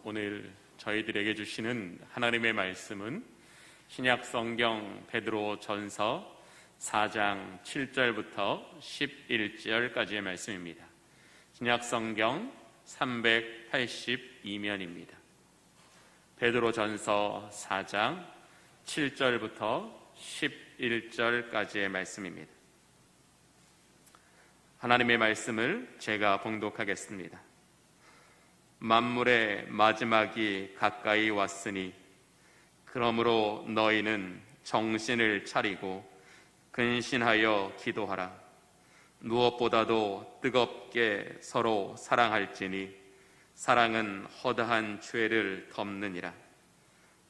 오늘 저희들에게 주시는 하나님의 말씀은 신약성경 베드로전서 4장 7절부터 11절까지의 말씀입니다. 신약성경 382면입니다. 베드로전서 4장 7절부터 11절까지의 말씀입니다. 하나님의 말씀을 제가 봉독하겠습니다. 만물의 마지막이 가까이 왔으니 그러므로 너희는 정신을 차리고 근신하여 기도하라. 무엇보다도 뜨겁게 서로 사랑할지니 사랑은 허다한 죄를 덮느니라.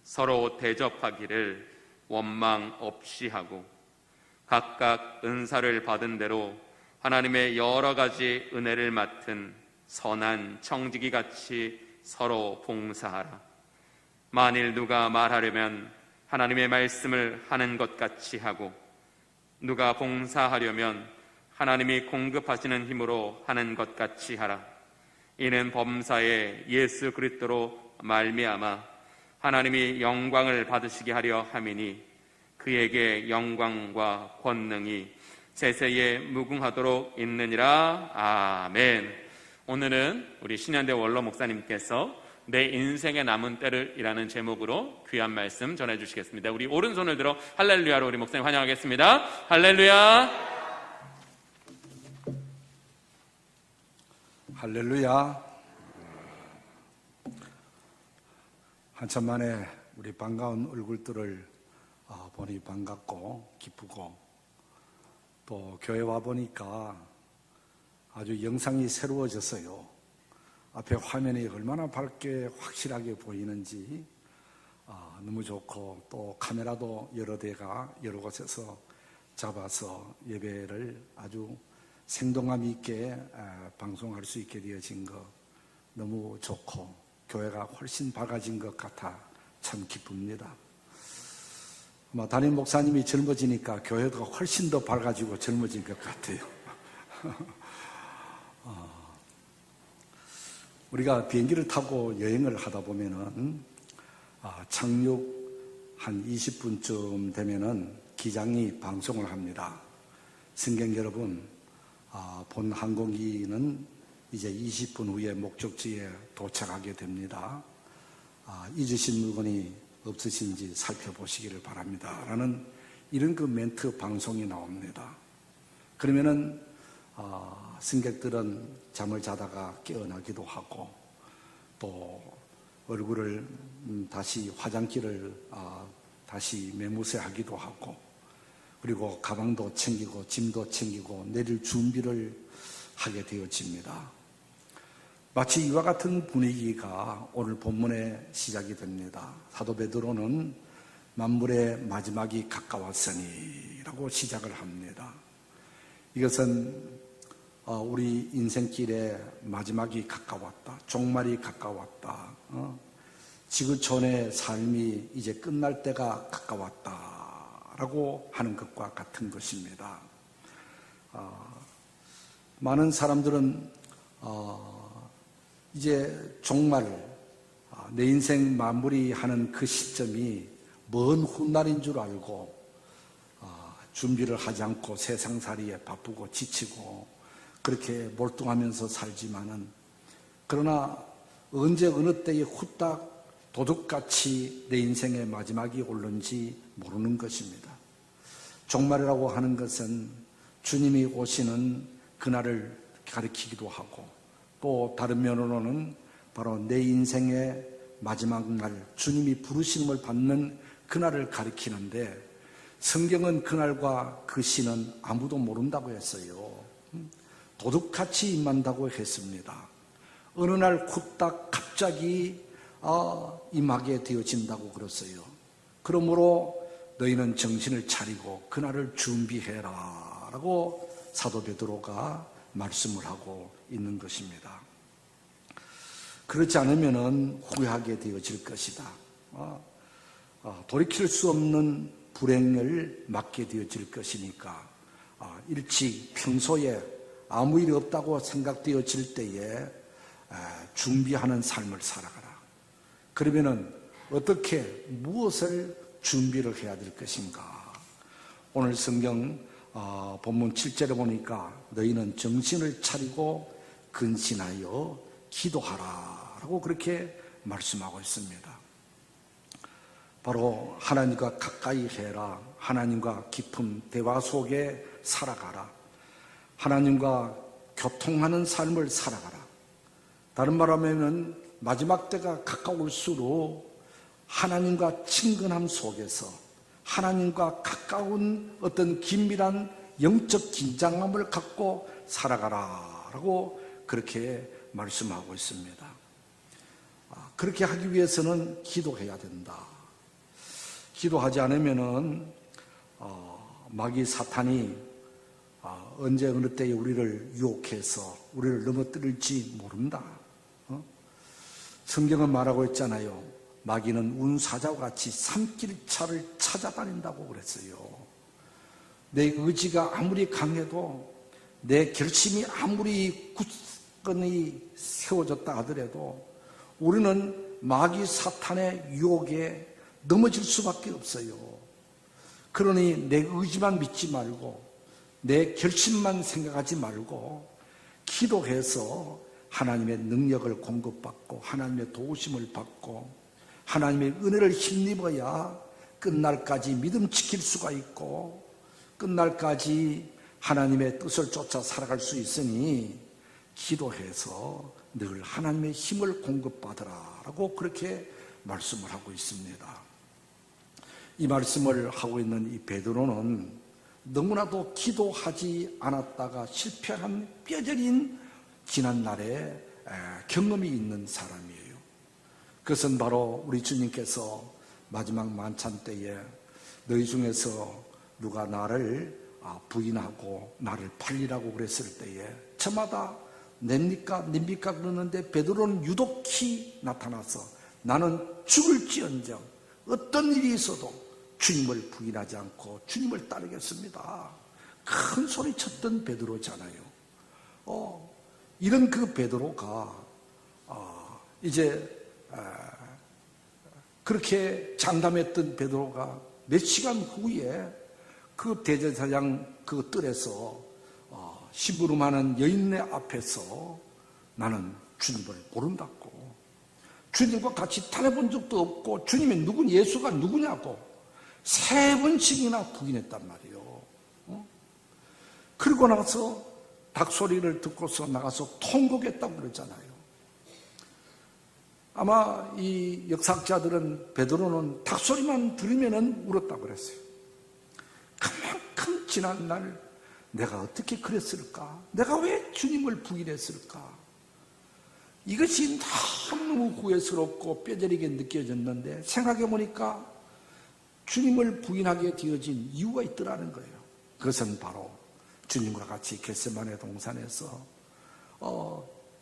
서로 대접하기를 원망 없이 하고 각각 은사를 받은 대로 하나님의 여러 가지 은혜를 맡은 선한 청지기 같이 서로 봉사하라. 만일 누가 말하려면 하나님의 말씀을 하는 것 같이 하고 누가 봉사하려면 하나님이 공급하시는 힘으로 하는 것 같이 하라. 이는 범사에 예수 그리스도로 말미암아 하나님이 영광을 받으시게 하려 함이니 그에게 영광과 권능이 세세에 무궁하도록 있느니라. 아멘. 오늘은 우리 신현대 원로 목사님께서 내 인생의 남은 때를 이라는 제목으로 귀한 말씀 전해주시겠습니다. 우리 오른손을 들어 할렐루야로 우리 목사님 환영하겠습니다. 할렐루야. 할렐루야. 한참 만에 우리 반가운 얼굴들을 보니 반갑고 기쁘고, 또 교회 와보니까 아주 영상이 새로워졌어요. 앞에 화면이 얼마나 밝게 확실하게 보이는지 너무 좋고, 또 카메라도 여러 대가 여러 곳에서 잡아서 예배를 아주 생동감 있게 방송할 수 있게 되어진 것 너무 좋고, 교회가 훨씬 밝아진 것 같아 참 기쁩니다. 아마 담임 목사님이 젊어지니까 교회도 훨씬 더 밝아지고 젊어진 것 같아요. 우리가 비행기를 타고 여행을 하다 보면은 착륙 한 20분쯤 되면은 기장이 방송을 합니다. 승객 여러분, 본 항공기는 이제 20분 후에 목적지에 도착하게 됩니다. 잊으신 물건이 없으신지 살펴보시기를 바랍니다. 라는 이런 그 멘트 방송이 나옵니다. 그러면은 승객들은 잠을 자다가 깨어나기도 하고, 또 얼굴을 다시 화장기를 다시 매무새 하기도 하고, 그리고 가방도 챙기고 짐도 챙기고 내릴 준비를 하게 되어집니다. 마치 이와 같은 분위기가 오늘 본문에 시작이 됩니다. 사도 베드로는 만물의 마지막이 가까웠으니 라고 시작을 합니다. 이것은 우리 인생길의 마지막이 가까웠다, 종말이 가까웠다, 지구촌의 삶이 이제 끝날 때가 가까웠다 라고 하는 것과 같은 것입니다. 많은 사람들은 이제 종말, 내 인생 마무리하는 그 시점이 먼 훗날인 줄 알고 준비를 하지 않고 세상살이에 바쁘고 지치고 그렇게 몰두하면서 살지만은, 그러나 언제 어느 때에 후딱 도둑같이 내 인생의 마지막이 오는지 모르는 것입니다. 종말이라고 하는 것은 주님이 오시는 그날을 가리키기도 하고, 또 다른 면으로는 바로 내 인생의 마지막 날, 주님이 부르심을 받는 그날을 가리키는데, 성경은 그날과 그 시는 아무도 모른다고 했어요. 도둑같이 임한다고 했습니다. 어느 날 후딱 갑자기 임하게 되어진다고 그랬어요. 그러므로 너희는 정신을 차리고 그날을 준비해라 라고 사도 베드로가 말씀을 하고 있는 것입니다. 그렇지 않으면 후회하게 되어질 것이다. 돌이킬 수 없는 불행을 맞게 되어질 것이니까 일찍 평소에 아무 일 없다고 생각되어질 때에 준비하는 삶을 살아가라. 그러면은 어떻게 무엇을 준비를 해야 될 것인가? 오늘 성경 본문 7절에 보니까 너희는 정신을 차리고 근신하여 기도하라 라고 그렇게 말씀하고 있습니다. 바로 하나님과 가까이 해라, 하나님과 깊은 대화 속에 살아가라, 하나님과 교통하는 삶을 살아가라. 다른 말하면 마지막 때가 가까울수록 하나님과 친근함 속에서 하나님과 가까운 어떤 긴밀한 영적 긴장감을 갖고 살아가라라고 그렇게 말씀하고 있습니다. 그렇게 하기 위해서는 기도해야 된다. 기도하지 않으면은 마귀 사탄이 언제 어느 때에 우리를 유혹해서 우리를 넘어뜨릴지 모른다. 성경은 말하고 있잖아요. 마귀는 운사자와 같이 산길차를 찾아다닌다고 그랬어요. 내 의지가 아무리 강해도, 내 결심이 아무리 굳건히 세워졌다 하더라도 우리는 마귀 사탄의 유혹에 넘어질 수밖에 없어요. 그러니 내 의지만 믿지 말고 내 결심만 생각하지 말고 기도해서 하나님의 능력을 공급받고 하나님의 도우심을 받고 하나님의 은혜를 힘입어야 끝날까지 믿음 지킬 수가 있고 끝날까지 하나님의 뜻을 쫓아 살아갈 수 있으니 기도해서 늘 하나님의 힘을 공급받으라 라고 그렇게 말씀을 하고 있습니다. 이 말씀을 하고 있는 이 베드로는 너무나도 기도하지 않았다가 실패한 뼈저린 지난날의 경험이 있는 사람이에요. 그것은 바로 우리 주님께서 마지막 만찬 때에 너희 중에서 누가 나를 부인하고 나를 팔리라고 그랬을 때에 저마다 냅니까 그러는데 베드로는 유독히 나타나서 나는 죽을지언정 어떤 일이 있어도 주님을 부인하지 않고 주님을 따르겠습니다. 큰 소리 쳤던 베드로잖아요. 이런 그 베드로가 이제 그렇게 장담했던 베드로가 몇 시간 후에 그 대제사장 그 뜰에서 심부름하는 여인네 앞에서 나는 주님을 모른다고, 주님과 같이 다녀본 적도 없고 주님이 예수가 누구냐고 3번씩이나 부인했단 말이에요. 그러고 나서 닭소리를 듣고서 나가서 통곡했다고 그러잖아요. 아마 이 역사학자들은 베드로는 닭소리만 들으면 울었다고 그랬어요. 그만큼 지난날 내가 어떻게 그랬을까? 내가 왜 주님을 부인했을까? 이것이 너무 후회스럽고 뼈저리게 느껴졌는데 생각해보니까 주님을 부인하게 되어진 이유가 있더라는 거예요. 그것은 바로 주님과 같이 겟세마네 동산에서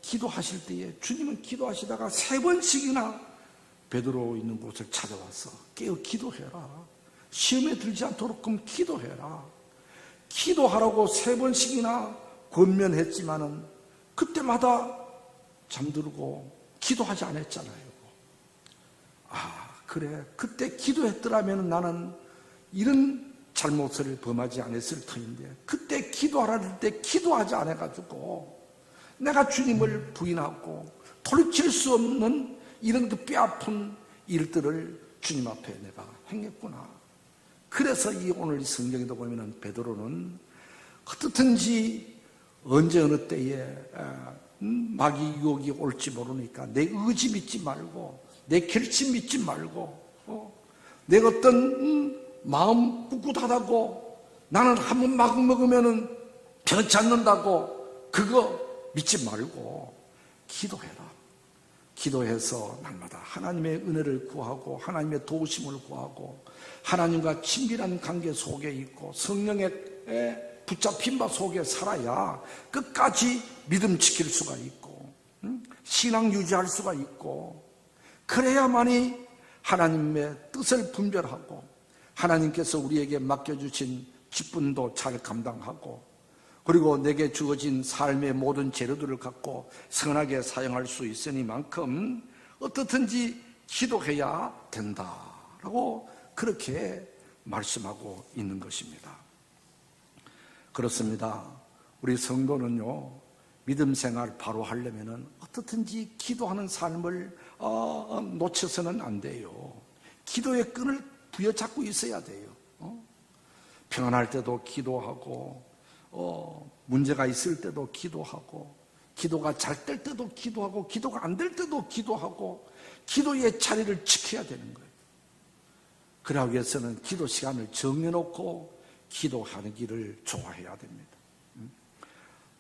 기도하실 때에 주님은 기도하시다가 3번씩이나 베드로 있는 곳을 찾아와서 깨어 기도해라. 시험에 들지 않도록 기도해라. 기도하라고 3번씩이나 권면했지만은 그때마다 잠들고 기도하지 않았잖아요. 그래, 그때 기도했더라면 나는 이런 잘못을 범하지 않았을 터인데 그때 기도하라 때 기도하지 않아가지고 내가 주님을 부인하고 돌이킬 수 없는 이런 그 뼈아픈 일들을 주님 앞에 내가 행했구나. 그래서 이 오늘 성경에도 보면은 베드로는 어떻든지 언제 어느 때에 마귀 유혹이 올지 모르니까 내 의지 믿지 말고 내 결심 믿지 말고 내 어떤 마음 꿋꿋하다고 나는 한번 막 먹으면은 변치 않는다고 그거 믿지 말고 기도해라. 기도해서 날마다 하나님의 은혜를 구하고 하나님의 도우심을 구하고 하나님과 친밀한 관계 속에 있고 성령의 붙잡힌 바 속에 살아야 끝까지 믿음 지킬 수가 있고 신앙 유지할 수가 있고 그래야만이 하나님의 뜻을 분별하고 하나님께서 우리에게 맡겨주신 직분도 잘 감당하고 그리고 내게 주어진 삶의 모든 재료들을 갖고 선하게 사용할 수 있으니만큼 어떻든지 기도해야 된다라고 그렇게 말씀하고 있는 것입니다. 그렇습니다. 우리 성도는요, 믿음 생활 바로 하려면은 어떻든지 기도하는 삶을 놓쳐서는 안 돼요. 기도의 끈을 부여잡고 있어야 돼요. 평안할 때도 기도하고, 문제가 있을 때도 기도하고, 기도가 잘 될 때도 기도하고, 기도가 안 될 때도 기도하고, 기도의 자리를 지켜야 되는 거예요. 그러기 위해서는 기도 시간을 정해놓고 기도하는 길을 좋아해야 됩니다.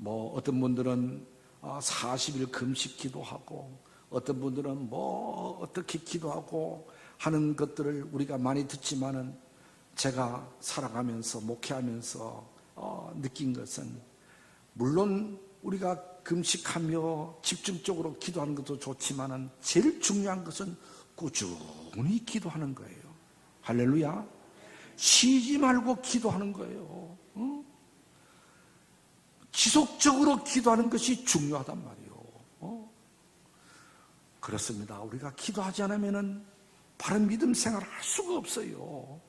어떤 분들은 40일 금식 기도하고, 어떤 분들은 어떻게 기도하고 하는 것들을 우리가 많이 듣지만은, 제가 살아가면서 목회하면서 느낀 것은, 물론 우리가 금식하며 집중적으로 기도하는 것도 좋지만은 제일 중요한 것은 꾸준히 기도하는 거예요. 할렐루야. 쉬지 말고 기도하는 거예요. 지속적으로 기도하는 것이 중요하단 말이에요. 그렇습니다. 우리가 기도하지 않으면 바른 믿음 생활을 할 수가 없어요.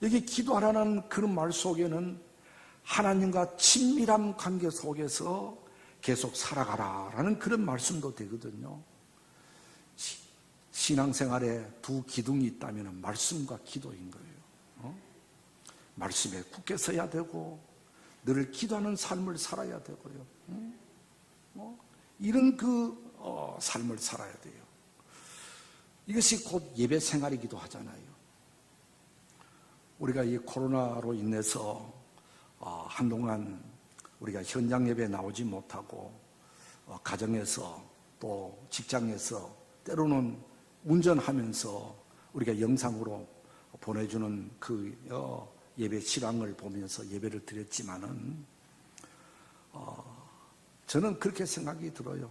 여기 기도하라는 그런 말 속에는 하나님과 친밀한 관계 속에서 계속 살아가라라는 그런 말씀도 되거든요. 신앙생활에 두 기둥이 있다면 말씀과 기도인 거예요. 말씀에 굳게 서야 되고, 늘 기도하는 삶을 살아야 되고요. 이런 삶을 살아야 돼요. 이것이 곧 예배 생활이기도 하잖아요. 우리가 이 코로나로 인해서 한동안 우리가 현장 예배에 나오지 못하고, 가정에서 또 직장에서 때로는 운전하면서 우리가 영상으로 보내주는 그 예배 실황을 보면서 예배를 드렸지만은, 저는 그렇게 생각이 들어요.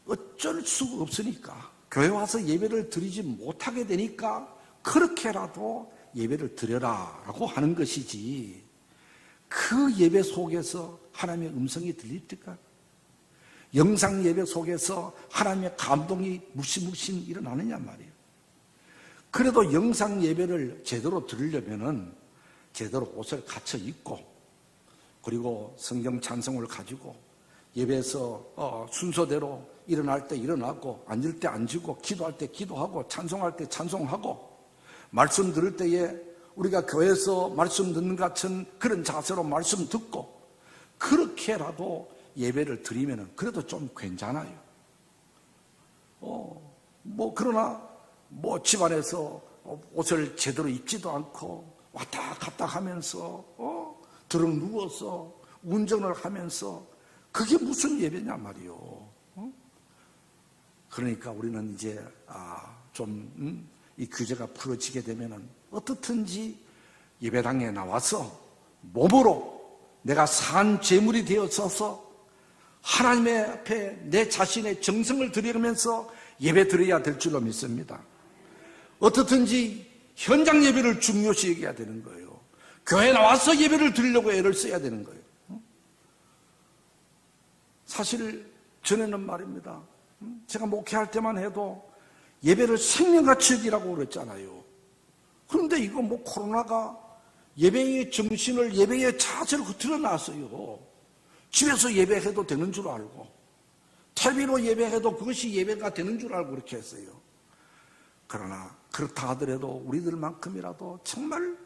어쩔 수 없으니까, 교회 와서 예배를 드리지 못하게 되니까 그렇게라도 예배를 드려라라고 하는 것이지, 그 예배 속에서 하나님의 음성이 들립니까? 영상 예배 속에서 하나님의 감동이 무시무시 일어나느냐 말이에요. 그래도 영상 예배를 제대로 들으려면은 제대로 옷을 갖춰 입고, 그리고 성경 찬송을 가지고 예배에서 순서대로 일어날 때 일어나고, 앉을 때 앉고, 기도할 때 기도하고, 찬송할 때 찬송하고, 말씀 들을 때에 우리가 교회에서 말씀 듣는 것 같은 그런 자세로 말씀 듣고, 그렇게라도 예배를 드리면은 그래도 좀 괜찮아요. 그러나 집안에서 옷을 제대로 입지도 않고 왔다 갔다 하면서 들어 누워서 운전을 하면서, 그게 무슨 예배냐 말이요. 그러니까 우리는 이제 이 규제가 풀어지게 되면은 어떻든지 예배당에 나와서 몸으로 내가 산 제물이 되어서서 하나님의 앞에 내 자신의 정성을 드리면서 예배 드려야 될 줄로 믿습니다. 어떻든지 현장 예배를 중요시 여겨야 되는 거예요. 교회에 나와서 예배를 드리려고 애를 써야 되는 거예요. 사실 전에는 말입니다, 제가 목회할 때만 해도 예배를 생명같이 여기라고 그랬잖아요. 그런데 이거 코로나가 예배의 정신을, 예배의 자세를 드러났어요. 집에서 예배해도 되는 줄 알고, 텔레비로 예배해도 그것이 예배가 되는 줄 알고 그렇게 했어요. 그러나 그렇다 하더라도 우리들만큼이라도 정말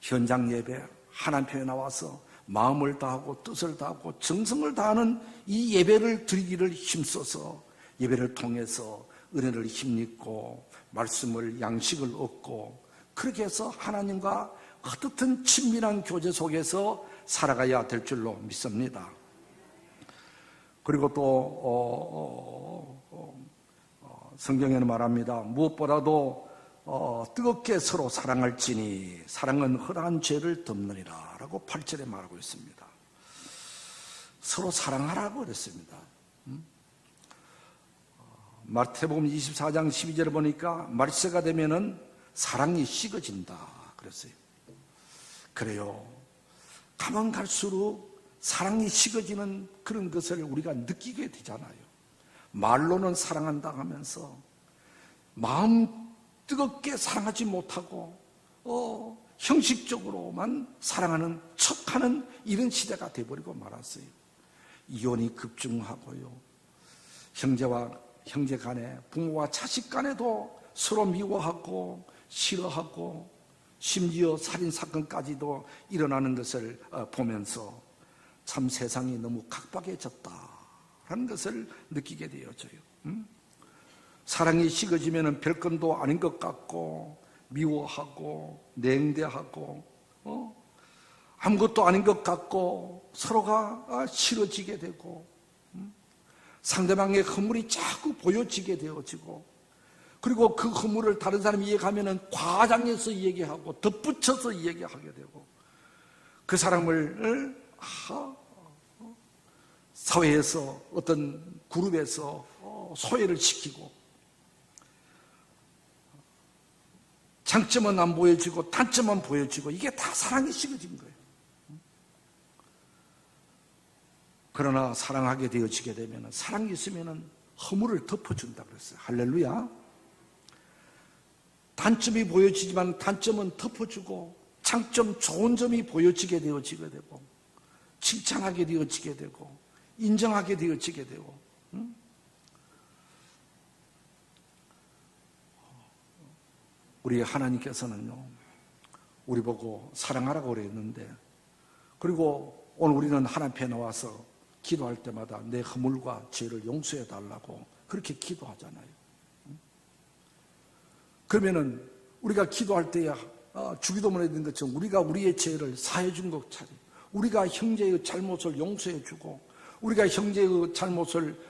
현장 예배, 하나님 편에 나와서 마음을 다하고 뜻을 다하고 정성을 다하는 이 예배를 드리기를 힘써서, 예배를 통해서 은혜를 힘입고 말씀을, 양식을 얻고, 그렇게 해서 하나님과 어떻든 친밀한 교제 속에서 살아가야 될 줄로 믿습니다. 그리고 또 성경에는 말합니다. 무엇보다도 뜨겁게 서로 사랑할지니 사랑은 허다한 죄를 덮느니라 라고 8절에 말하고 있습니다. 서로 사랑하라고 그랬습니다. 마태복음 24장 12절에 보니까 말세가 되면은 사랑이 식어진다 그랬어요. 그래요. 가면 갈수록 사랑이 식어지는 그런 것을 우리가 느끼게 되잖아요. 말로는 사랑한다 하면서 마음 뜨겁게 사랑하지 못하고 형식적으로만 사랑하는 척하는 이런 시대가 돼버리고 말았어요. 이혼이 급증하고요. 형제와 형제 간에, 부모와 자식 간에도 서로 미워하고 싫어하고 심지어 살인사건까지도 일어나는 것을 보면서 참 세상이 너무 각박해졌다라는 것을 느끼게 되어져요. 사랑이 식어지면 별건도 아닌 것 같고 미워하고 냉대하고 아무것도 아닌 것 같고 서로가 싫어지게 되고 상대방의 허물이 자꾸 보여지게 되어지고, 그리고 그 허물을 다른 사람이 이야기하면 과장해서 얘기하고 덧붙여서 얘기하게 되고, 그 사람을 사회에서 어떤 그룹에서 소외를 시키고, 장점은 안 보여지고 단점만 보여지고, 이게 다 사랑이 식어진 거예요. 그러나 사랑하게 되어지게 되면, 사랑이 있으면 허물을 덮어준다 그랬어요. 할렐루야. 단점이 보여지지만 단점은 덮어주고, 장점, 좋은 점이 보여지게 되어지게 되고, 칭찬하게 되어지게 되고, 인정하게 되어지게 되고, 우리 하나님께서는요, 우리 보고 사랑하라고 그랬는데, 그리고 오늘 우리는 하나님 앞에 나와서 기도할 때마다 내 허물과 죄를 용서해 달라고 그렇게 기도하잖아요. 그러면은 우리가 기도할 때야 주기도문에 있는 것처럼 우리가 우리의 죄를 사해 준 것처럼, 우리가 형제의 잘못을 용서해 주고 우리가 형제의 잘못을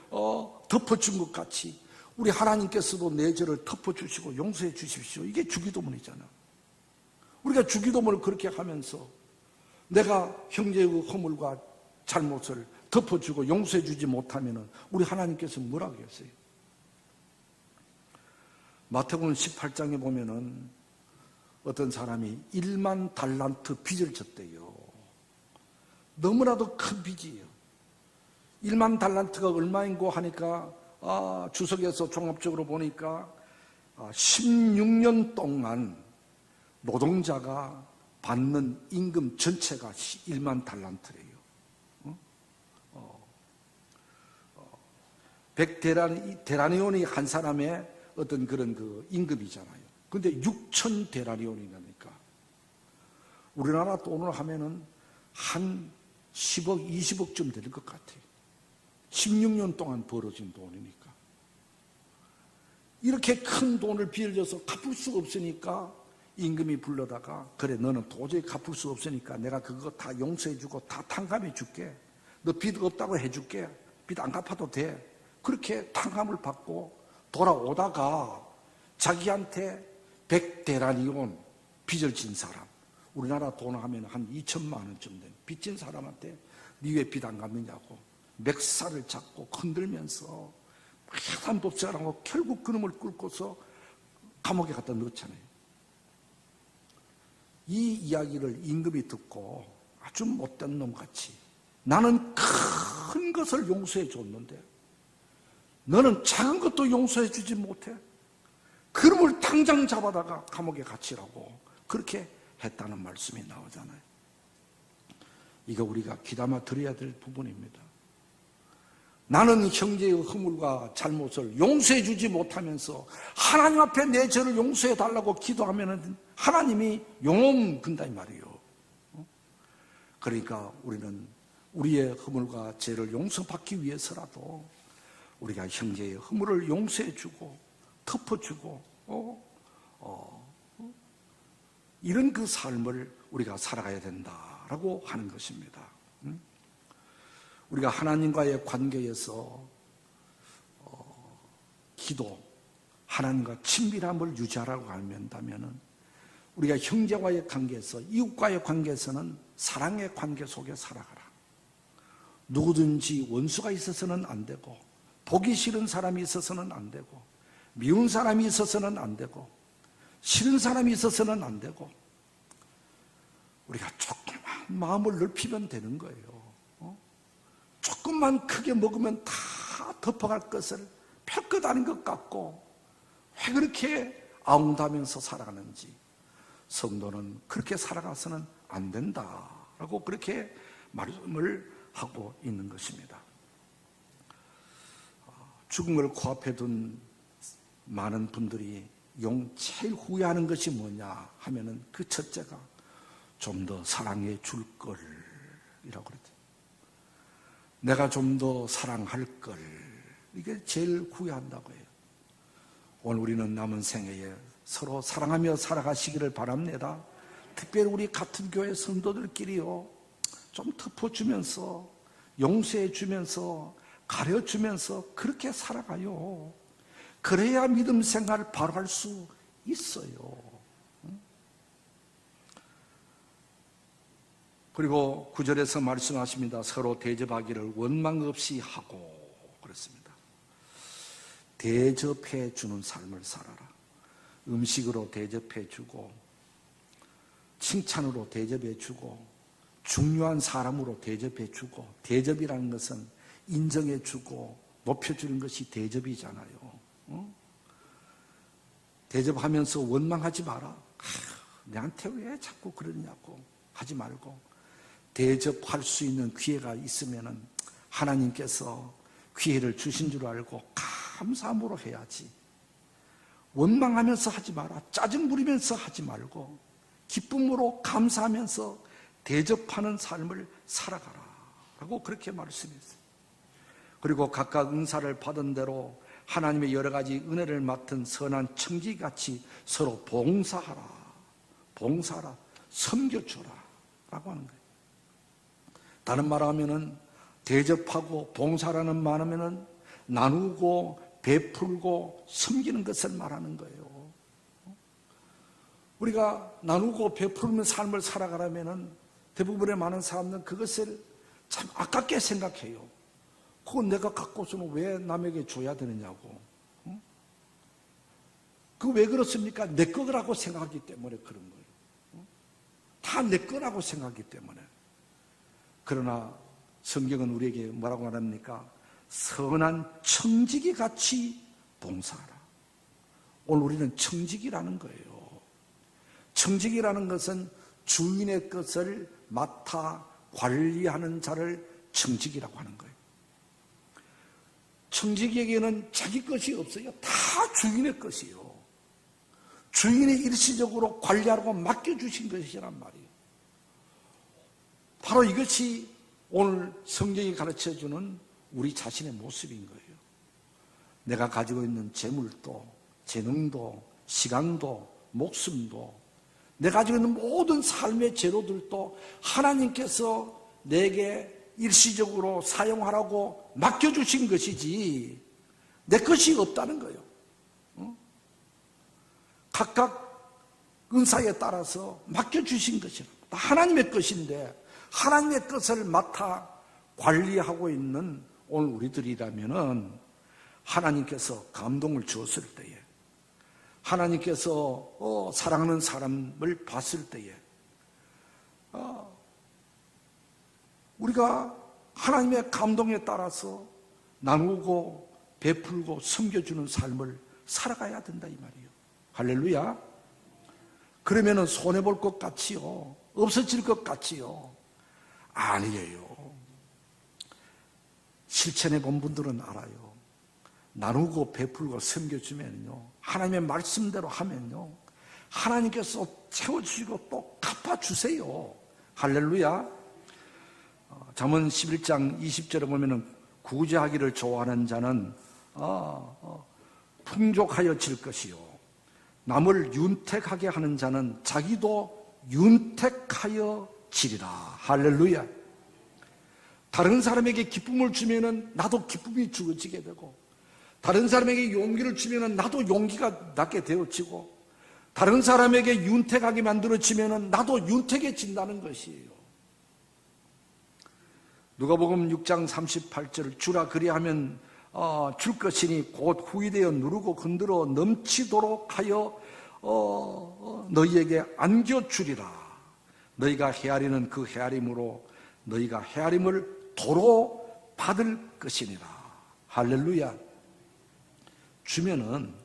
덮어준 것 같이 우리 하나님께서도 내 죄를 덮어주시고 용서해 주십시오. 이게 주기도문이잖아. 우리가 주기도문을 그렇게 하면서 내가 형제의 허물과 잘못을 덮어주고 용서해 주지 못하면 우리 하나님께서 뭐라고 했어요? 마태복음 18장에 보면은 어떤 사람이 1만 달란트 빚을 졌대요. 너무나도 큰 빚이에요. 1만 달란트가 얼마인고 하니까 주석에서 종합적으로 보니까 16년 동안 노동자가 받는 임금 전체가 1만 달란트래요. 100데나리온이 한 사람의 어떤 그런 그 임금이잖아요. 근데 6천 데나리온이니까 우리나라 돈으로 하면은 한 10억, 20억쯤 될 것 같아요. 16년 동안 벌어진 돈이니까. 이렇게 큰 돈을 빌려서 갚을 수가 없으니까 임금이 불러다가, 그래 너는 도저히 갚을 수 없으니까 내가 그거 다 용서해주고 다 탕감해 줄게. 너 빚 없다고 해줄게. 빚 안 갚아도 돼. 그렇게 탕감을 받고 돌아오다가 자기한테 100데나리온 빚을 진 사람, 우리나라 돈 하면 한 2천만 원쯤 된 빚진 사람한테 니 왜 빚 안 갚느냐고 맥살을 잡고 흔들면서 해산법사라고 결국 그놈을 끌고서 감옥에 갖다 넣잖아요. 이 이야기를 임금이 듣고 아주 못된 놈같이, 나는 큰 것을 용서해 줬는데 너는 작은 것도 용서해 주지 못해? 그놈을 당장 잡아다가 감옥에 갇히라고 그렇게 했다는 말씀이 나오잖아요. 이거 우리가 귀담아 들어야 될 부분입니다. 나는 형제의 허물과 잘못을 용서해 주지 못하면서 하나님 앞에 내 죄를 용서해 달라고 기도하면 하나님이 용ом 근다 이 말이에요. 그러니까 우리는 우리의 허물과 죄를 용서받기 위해서라도 우리가 형제의 허물을 용서해 주고 덮어주고 이런 그 삶을 우리가 살아가야 된다라고 하는 것입니다. 우리가 하나님과의 관계에서 기도, 하나님과 친밀함을 유지하라고 한다면 우리가 형제와의 관계에서, 이웃과의 관계에서는 사랑의 관계 속에 살아가라. 누구든지 원수가 있어서는 안 되고, 보기 싫은 사람이 있어서는 안 되고, 미운 사람이 있어서는 안 되고, 싫은 사람이 있어서는 안 되고, 우리가 조금만 마음을 넓히면 되는 거예요. 조금만 크게 먹으면 다 덮어갈 것을 별것 아닌 것 같고 왜 그렇게 아웅다면서 살아가는지, 성도는 그렇게 살아가서는 안 된다라고 그렇게 말씀을 하고 있는 것입니다. 죽음을 코앞에 둔 많은 분들이 제일 후회하는 것이 뭐냐 하면은 그 첫째가 좀 더 사랑해 줄 걸이라고 그러죠. 내가 좀 더 사랑할 걸, 이게 제일 후회한다고 해요. 오늘 우리는 남은 생애에 서로 사랑하며 살아가시기를 바랍니다. 특별히 우리 같은 교회 성도들끼리요, 좀 덮어주면서 용서해주면서 가려주면서 그렇게 살아가요. 그래야 믿음 생활을 바로 할 수 있어요. 그리고 9절에서 말씀하십니다. 서로 대접하기를 원망 없이 하고 그렇습니다. 대접해 주는 삶을 살아라. 음식으로 대접해 주고, 칭찬으로 대접해 주고, 중요한 사람으로 대접해 주고. 대접이라는 것은 인정해 주고 높여주는 것이 대접이잖아요. 대접하면서 원망하지 마라. 내한테 왜 자꾸 그러냐고 하지 말고, 대접할 수 있는 기회가 있으면 하나님께서 기회를 주신 줄 알고 감사함으로 해야지. 원망하면서 하지 마라. 짜증 부리면서 하지 말고 기쁨으로 감사하면서 대접하는 삶을 살아가라 라고 그렇게 말씀했어요. 그리고 각각 은사를 받은 대로 하나님의 여러 가지 은혜를 맡은 선한 청지기같이 서로 봉사하라. 봉사하라. 섬겨주라 라고 하는 거예요. 다른 말로 하면은 대접하고 봉사라는 말하면은 나누고 베풀고 섬기는 것을 말하는 거예요. 우리가 나누고 베풀면 삶을 살아가려면은 대부분의 많은 사람들은 그것을 참 아깝게 생각해요. 그건 내가 갖고서는 왜 남에게 줘야 되느냐고. 그거 왜 그렇습니까? 내 거라고 생각하기 때문에 그런 거예요. 다 내 거라고 생각하기 때문에. 그러나 성경은 우리에게 뭐라고 말합니까? 선한 청지기 같이 봉사하라. 오늘 우리는 청지기라는 거예요. 청지기라는 것은 주인의 것을 맡아 관리하는 자를 청지기라고 하는 거예요. 청지기에게는 자기 것이 없어요. 다 주인의 것이요. 주인이 일시적으로 관리하라고 맡겨주신 것이란 말이에요. 바로 이것이 오늘 성경이 가르쳐주는 우리 자신의 모습인 거예요. 내가 가지고 있는 재물도, 재능도, 시간도, 목숨도, 내가 가지고 있는 모든 삶의 재료들도 하나님께서 내게 일시적으로 사용하라고 맡겨주신 것이지 내 것이 없다는 거예요. 각각 은사에 따라서 맡겨주신 것이라. 하나님의 것인데 하나님의 것을 맡아 관리하고 있는 오늘 우리들이라면은 하나님께서 감동을 주었을 때에, 하나님께서 사랑하는 사람을 봤을 때에 우리가 하나님의 감동에 따라서 나누고 베풀고 섬겨주는 삶을 살아가야 된다 이 말이에요. 할렐루야. 그러면은 손해볼 것 같지요? 없어질 것 같지요? 아니에요. 실천해 본 분들은 알아요. 나누고 베풀고 섬겨주면요, 하나님의 말씀대로 하면요, 하나님께서 채워주시고 또 갚아주세요. 할렐루야. 잠언 11장 20절에 보면은 구제하기를 좋아하는 자는 풍족하여 질 것이요, 남을 윤택하게 하는 자는 자기도 윤택하여 지리라. 할렐루야. 다른 사람에게 기쁨을 주면은 나도 기쁨이 주어지게 되고, 다른 사람에게 용기를 주면은 나도 용기가 나게 되어지고, 다른 사람에게 윤택하게 만들어지면은 나도 윤택해진다는 것이에요. 누가복음 6장 38절 주라 그리하면 줄 것이니 곧 후이되어 누르고 건드려 넘치도록 하여 너희에게 안겨주리라. 너희가 헤아리는 그 헤아림으로 너희가 헤아림을 도로 받을 것이니라. 할렐루야. 주면은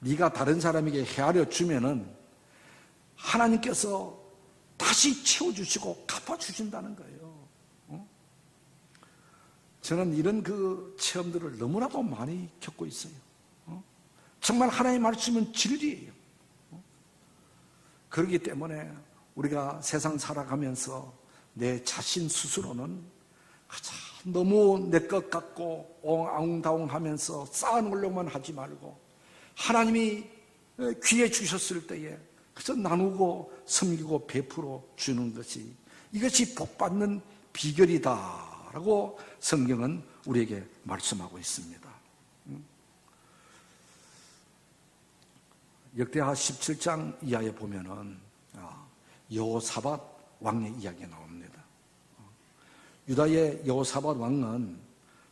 네가 다른 사람에게 헤아려 주면은 하나님께서 다시 채워주시고 갚아주신다는 거예요. 저는 이런 그 체험들을 너무나도 많이 겪고 있어요. 정말 하나님의 말씀은 진리예요. 그렇기 때문에 우리가 세상 살아가면서 내 자신 스스로는 너무 내 것 같고 엉아웅다웅하면서 쌓아놓으려고만 하지 말고 하나님이 귀해 주셨을 때에 그래서 나누고 섬기고 베풀어 주는 것이 이것이 복받는 비결이다라고 성경은 우리에게 말씀하고 있습니다. 역대하 17장 이하에 보면은 여호사밧 왕의 이야기가 나옵니다. 유다의 여호사밧 왕은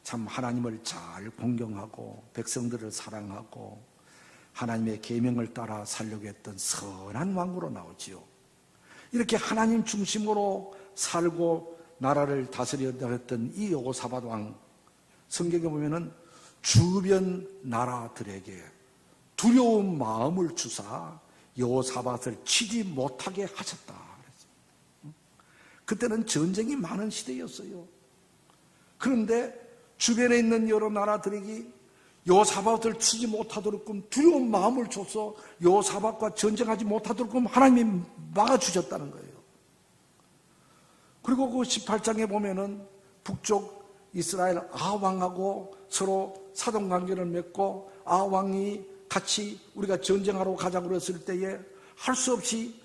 참 하나님을 잘 공경하고 백성들을 사랑하고 하나님의 계명을 따라 살려고 했던 선한 왕으로 나오지요. 이렇게 하나님 중심으로 살고 나라를 다스리려고 했던 이 여호사밧 왕, 성경에 보면은 주변 나라들에게 두려운 마음을 주사 여호사밧을 치지 못하게 하셨다. 그때는 전쟁이 많은 시대였어요. 그런데 주변에 있는 여러 나라들에게 여호사밧을 치지 못하도록끔 두려운 마음을 줘서 여호사밧과 전쟁하지 못하도록끔 하나님이 막아주셨다는 거예요. 그리고 그 18장에 보면은 북쪽 이스라엘 아왕하고 서로 사돈관계를 맺고 아왕이 같이 우리가 전쟁하러 가자고 그랬을 때에 할 수 없이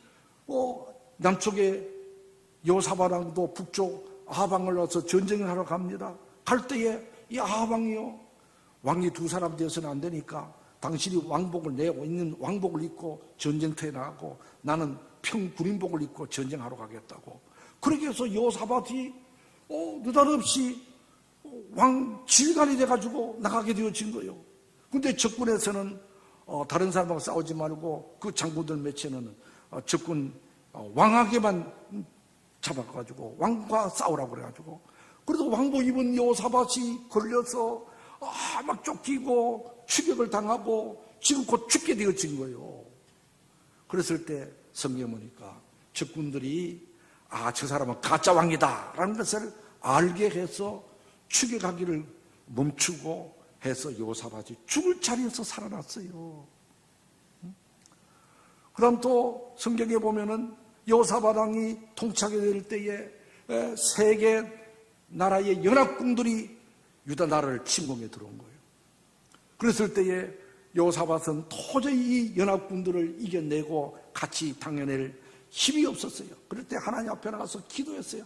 남쪽에 여호사밧 왕도 북쪽 아방을 넣어서 전쟁을 하러 갑니다. 갈 때에 이 아방이요, 왕이 두 사람 되어서는 안 되니까 당신이 왕복을 내고 있는 왕복을 입고 전쟁터에 나가고 나는 평군인복을 입고 전쟁하러 가겠다고. 그렇게 해서 여호사밧이 느닷없이 왕 지휘관이 돼가지고 나가게 되어진 거예요. 근데 적군에서는 다른 사람하고 싸우지 말고 그 장군들 몇몇은 적군 왕에게만 잡아가지고 왕과 싸우라고 그래가지고, 그래서 왕복 입은 여호사밧이 걸려서 막 쫓기고 추격을 당하고 지금 곧 죽게 되어진 거예요. 그랬을 때 성경 보니까 적군들이 저 사람은 가짜 왕이다 라는 것을 알게 해서 추격하기를 멈추고 해서 여호사밧이 죽을 자리에서 살아났어요. 그다음 또 성경에 보면은 여호사밧 왕이 통치하게 될 때에 세계 나라의 연합군들이 유다 나라를 침공해 들어온 거예요. 그랬을 때에 여호사밧은 도저히 이 연합군들을 이겨내고 같이 당해낼 힘이 없었어요. 그럴 때 하나님 앞에 나가서 기도했어요.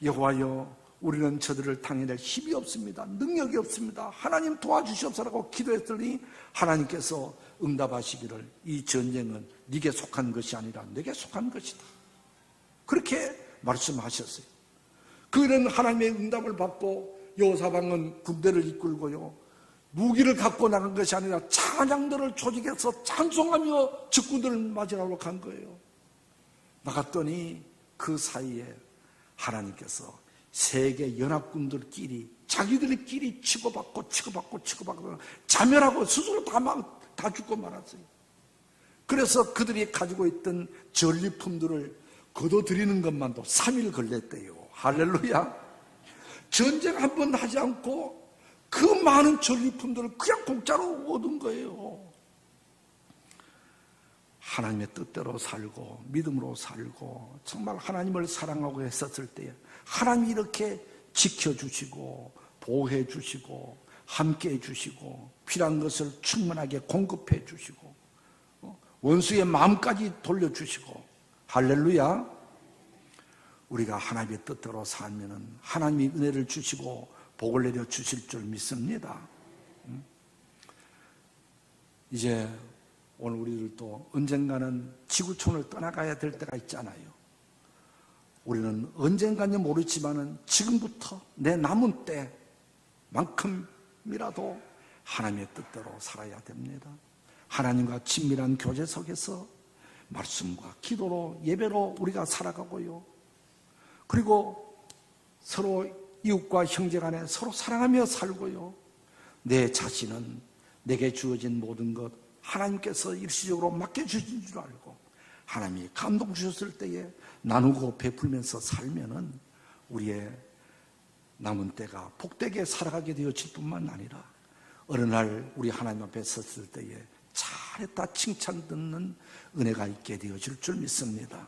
여호와여, 우리는 저들을 당해낼 힘이 없습니다. 능력이 없습니다. 하나님 도와주시옵소서라고 기도했더니 하나님께서 응답하시기를 이 전쟁은 네게 속한 것이 아니라 내게 속한 것이다. 그렇게 말씀하셨어요. 그런 하나님의 응답을 받고 여호사밧은 군대를 이끌고요, 무기를 갖고 나간 것이 아니라 찬양들을 조직해서 찬송하며 적군들을 맞이하러 간 거예요. 나갔더니 그 사이에 하나님께서 세계 연합군들끼리 자기들끼리 치고받고 자멸하고 스스로 다 죽고 말았어요. 그래서 그들이 가지고 있던 전리품들을 거둬들이는 것만도 3일 걸렸대요. 할렐루야. 전쟁 한 번 하지 않고 그 많은 전리품들을 그냥 공짜로 얻은 거예요. 하나님의 뜻대로 살고 믿음으로 살고 정말 하나님을 사랑하고 했었을 때 하나님이 이렇게 지켜주시고 보호해 주시고 함께해 주시고 필요한 것을 충분하게 공급해 주시고 원수의 마음까지 돌려주시고, 할렐루야. 우리가 하나님의 뜻대로 살면은 하나님이 은혜를 주시고 복을 내려 주실 줄 믿습니다. 이제 오늘 우리들도 언젠가는 지구촌을 떠나가야 될 때가 있잖아요. 우리는 언젠가는 모르지만은 지금부터 내 남은 때만큼이라도 하나님의 뜻대로 살아야 됩니다. 하나님과 친밀한 교제 속에서 말씀과 기도로 예배로 우리가 살아가고요. 그리고 서로 이웃과 형제 간에 서로 사랑하며 살고요. 내 자신은 내게 주어진 모든 것 하나님께서 일시적으로 맡겨주신 줄 알고 하나님이 감동 주셨을 때에 나누고 베풀면서 살면은 우리의 남은 때가 복되게 살아가게 되어질 뿐만 아니라 어느 날 우리 하나님 앞에 섰을 때에 잘했다 칭찬 듣는 은혜가 있게 되어질 줄 믿습니다.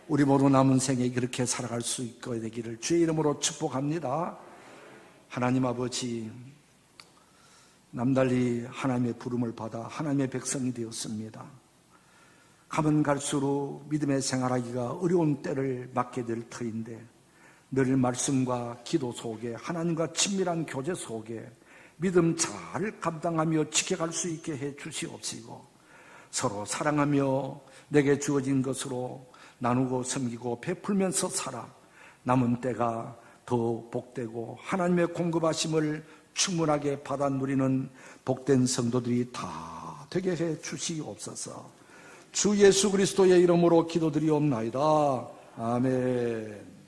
우리 모두 남은 생에 그렇게 살아갈 수 있게 되기를 주의 이름으로 축복합니다. 하나님 아버지, 남달리 하나님의 부름을 받아 하나님의 백성이 되었습니다. 가면 갈수록 믿음의 생활하기가 어려운 때를 맞게 될 터인데 늘 말씀과 기도 속에 하나님과 친밀한 교제 속에 믿음 잘 감당하며 지켜갈 수 있게 해 주시옵시고 서로 사랑하며 내게 주어진 것으로 나누고 섬기고 베풀면서 살아 남은 때가 더 복되고 하나님의 공급하심을 충분하게 받아 누리는 복된 성도들이 다 되게 해 주시옵소서. 주 예수 그리스도의 이름으로 기도드리옵나이다. 아멘.